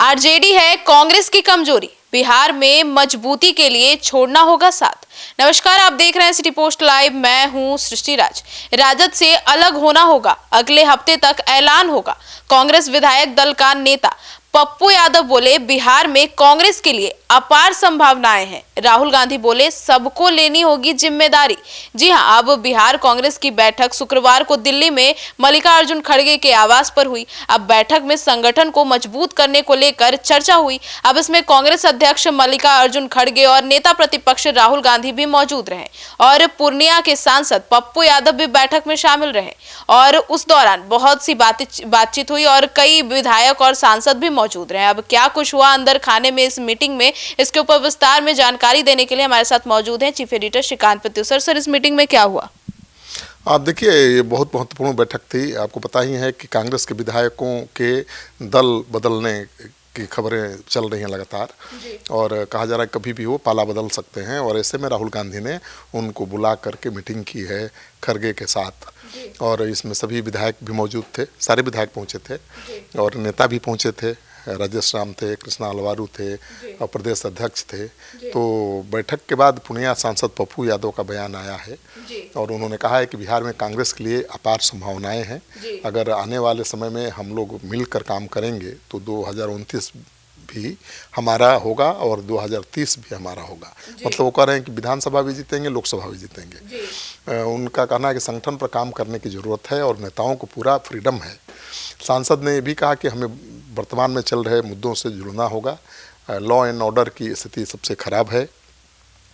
RJD है कांग्रेस की कमजोरी, बिहार में मजबूती के लिए छोड़ना होगा साथ। नमस्कार, आप देख रहे हैं सिटी पोस्ट लाइव। मैं हूं सृष्टि राज। राजद से अलग होना होगा, अगले हफ्ते तक ऐलान होगा। कांग्रेस विधायक दल का नेता पप्पू यादव बोले, बिहार में कांग्रेस के लिए अपार संभावनाएं हैं। राहुल गांधी बोले, सबको लेनी होगी जिम्मेदारी। जी हां, अब बिहार कांग्रेस की बैठक शुक्रवार को दिल्ली में मल्लिकार्जुन खड़गे के आवास पर हुई। अब बैठक में संगठन को मजबूत करने को लेकर चर्चा हुई। अब इसमें कांग्रेस अध्यक्ष मल्लिकार्जुन खड़गे और नेता प्रतिपक्ष राहुल गांधी भी मौजूद रहे और पूर्णिया के सांसद पप्पू यादव भी बैठक में शामिल रहे और उस दौरान बहुत सी बातचीत हुई और कई विधायक और सांसद भी मौजूद रहे। अब क्या कुछ हुआ अंदर खाने में इस मीटिंग में, इसके ऊपर विस्तार में जानकारी देने के लिए हमारे साथ मौजूद हैं चीफ एडिटर श्रीकांत प्रत्युषर। सर, इस मीटिंग में क्या हुआ? आप देखिए, ये बहुत महत्वपूर्ण बैठक थी। आपको पता ही है कि कांग्रेस के विधायकों के दल बदलने की खबरें चल रही हैं लगातार और कहा जा रहा है कभी भी वो पाला बदल सकते हैं और ऐसे में राहुल गांधी ने उनको बुला करके मीटिंग की है खड़गे के साथ और इसमें सभी विधायक भी मौजूद थे। सारे विधायक पहुंचे थे और नेता भी पहुंचे थे। राजेश राम थे, कृष्णा अलवारू थे और प्रदेश अध्यक्ष थे। तो बैठक के बाद पूर्णिया सांसद पप्पू यादव का बयान आया है और उन्होंने कहा है कि बिहार में कांग्रेस के लिए अपार संभावनाएं हैं। अगर आने वाले समय में हम लोग मिलकर काम करेंगे तो 2029 भी हमारा होगा और 2030 भी हमारा होगा। मतलब वो कह रहे हैं कि विधानसभा भी जीतेंगे, लोकसभा भी जीतेंगे। उनका कहना है कि संगठन पर काम करने की ज़रूरत है और नेताओं को पूरा फ्रीडम है। सांसद ने ये भी कहा कि हमें वर्तमान में चल रहे मुद्दों से जुड़ना होगा। लॉ एंड ऑर्डर की स्थिति सबसे खराब है।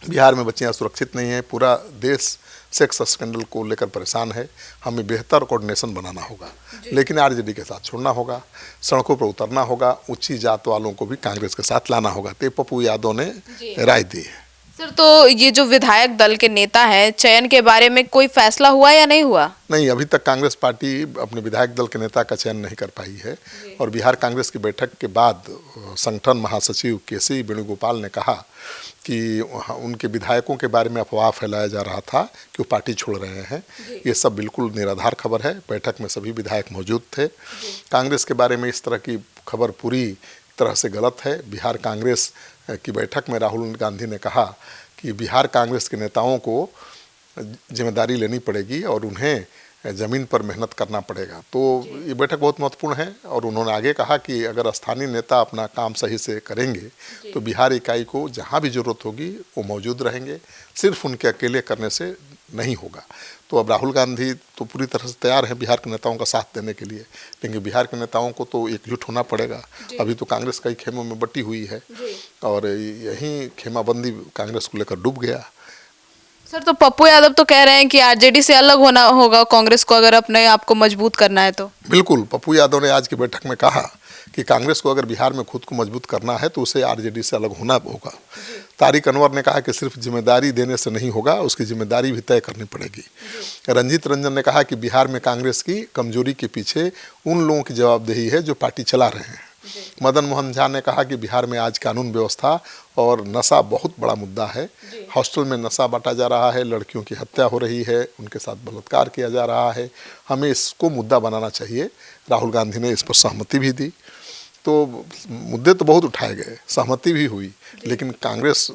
बिहार में बच्चियां सुरक्षित नहीं हैं। पूरा देश सेक्स स्कैंडल को लेकर परेशान है। हमें बेहतर कोऑर्डिनेशन बनाना होगा, लेकिन आरजेडी के साथ छोड़ना होगा, सड़कों पर उतरना होगा, ऊंची जात वालों को भी कांग्रेस के साथ लाना होगा। तो पप्पू यादव ने राय दी है। सर, तो ये जो विधायक दल के नेता हैं, चयन के बारे में कोई फैसला हुआ या नहीं हुआ? नहीं, अभी तक कांग्रेस पार्टी अपने विधायक दल के नेता का चयन नहीं कर पाई है और बिहार कांग्रेस की बैठक के बाद संगठन महासचिव केसी वेणुगोपाल ने कहा कि उनके विधायकों के बारे में अफवाह फैलाया जा रहा था कि वो पार्टी छोड़ रहे हैं। ये सब बिल्कुल निराधार खबर है। बैठक में सभी विधायक मौजूद थे। कांग्रेस के बारे में इस तरह की खबर पूरी तरह से गलत है। बिहार कांग्रेस की बैठक में राहुल गांधी ने कहा कि बिहार कांग्रेस के नेताओं को जिम्मेदारी लेनी पड़ेगी और उन्हें ज़मीन पर मेहनत करना पड़ेगा। तो ये बैठक बहुत महत्वपूर्ण है और उन्होंने आगे कहा कि अगर स्थानीय नेता अपना काम सही से करेंगे तो बिहार इकाई को जहाँ भी ज़रूरत होगी वो मौजूद रहेंगे। सिर्फ उनके अकेले करने से नहीं होगा। तो अब राहुल गांधी तो पूरी तरह से तैयार हैं बिहार के नेताओं का साथ देने के लिए, लेकिन बिहार के नेताओं को तो एकजुट होना पड़ेगा। अभी तो कांग्रेस कई खेमों में बटी हुई है और यही खेमाबंदी कांग्रेस को लेकर डूब गया। सर, तो पप्पू यादव तो कह रहे हैं कि आरजेडी से अलग होना होगा कांग्रेस को, अगर अपने आप को मजबूत करना है तो। बिल्कुल, पप्पू यादव ने आज की बैठक में कहा कि कांग्रेस को अगर बिहार में खुद को मजबूत करना है तो उसे आरजेडी से अलग होना होगा। तारिक अनवर ने कहा कि सिर्फ जिम्मेदारी देने से नहीं होगा, उसकी जिम्मेदारी भी तय करनी पड़ेगी। रंजीत रंजन ने कहा कि बिहार में कांग्रेस की कमजोरी के पीछे उन लोगों की जवाबदेही है जो पार्टी चला रहे हैं। मदन मोहन झा ने कहा कि बिहार में आज कानून व्यवस्था और नशा बहुत बड़ा मुद्दा है। हॉस्टल में नशा बांटा जा रहा है, लड़कियों की हत्या हो रही है, उनके साथ बलात्कार किया जा रहा है। हमें इसको मुद्दा बनाना चाहिए। राहुल गांधी ने इस पर सहमति भी दी। तो मुद्दे तो बहुत उठाए गए, सहमति भी हुई, लेकिन कांग्रेस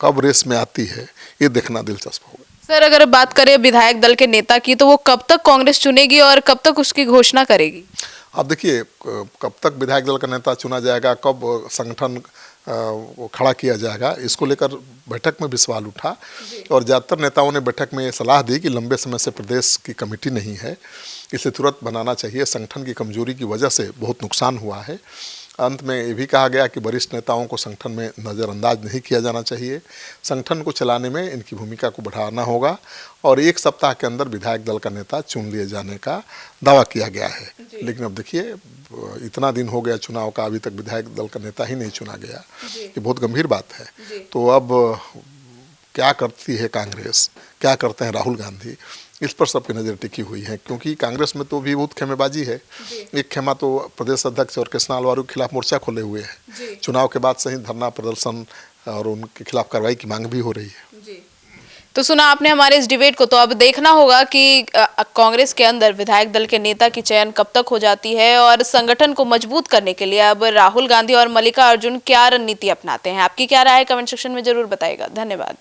कब रेस में आती है ये देखना दिलचस्प होगा। सर, अगर बात करें विधायक दल के नेता की, तो वो कब तक कांग्रेस चुनेगी और कब तक उसकी घोषणा करेगी? अब देखिए, कब तक विधायक दल का नेता चुना जाएगा, कब संगठन को खड़ा किया जाएगा, इसको लेकर बैठक में भी सवाल उठा और ज़्यादातर नेताओं ने बैठक में ये सलाह दी कि लंबे समय से प्रदेश की कमेटी नहीं है, इसे तुरंत बनाना चाहिए। संगठन की कमजोरी की वजह से बहुत नुकसान हुआ है। अंत में ये भी कहा गया कि वरिष्ठ नेताओं को संगठन में नज़रअंदाज नहीं किया जाना चाहिए। संगठन को चलाने में इनकी भूमिका को बढ़ाना होगा और 1 सप्ताह के अंदर विधायक दल का नेता चुन लिए जाने का दावा किया गया है। लेकिन अब देखिए, इतना दिन हो गया चुनाव का, अभी तक विधायक दल का नेता ही नहीं चुना गया। ये बहुत गंभीर बात है। तो अब क्या करती है कांग्रेस, क्या करते हैं राहुल गांधी, इस पर सबकी नज़र टिकी हुई है, क्योंकि कांग्रेस में तो भी बहुत खेमेबाजी है। एक खेमा तो प्रदेश अध्यक्ष और कृष्णा अलवारू के खिलाफ मोर्चा खोले हुए है। चुनाव के बाद सही धरना प्रदर्शन और उनके खिलाफ कार्रवाई की मांग भी हो रही है। तो सुना आपने हमारे इस डिबेट को। तो अब देखना होगा कि कांग्रेस के अंदर विधायक दल के नेता की चयन कब तक हो जाती है और संगठन को मजबूत करने के लिए अब राहुल गांधी और मल्लिका अर्जुन क्या रणनीति अपनाते हैं। आपकी क्या राय है कमेंट सेक्शन में जरूर बताइएगा। धन्यवाद।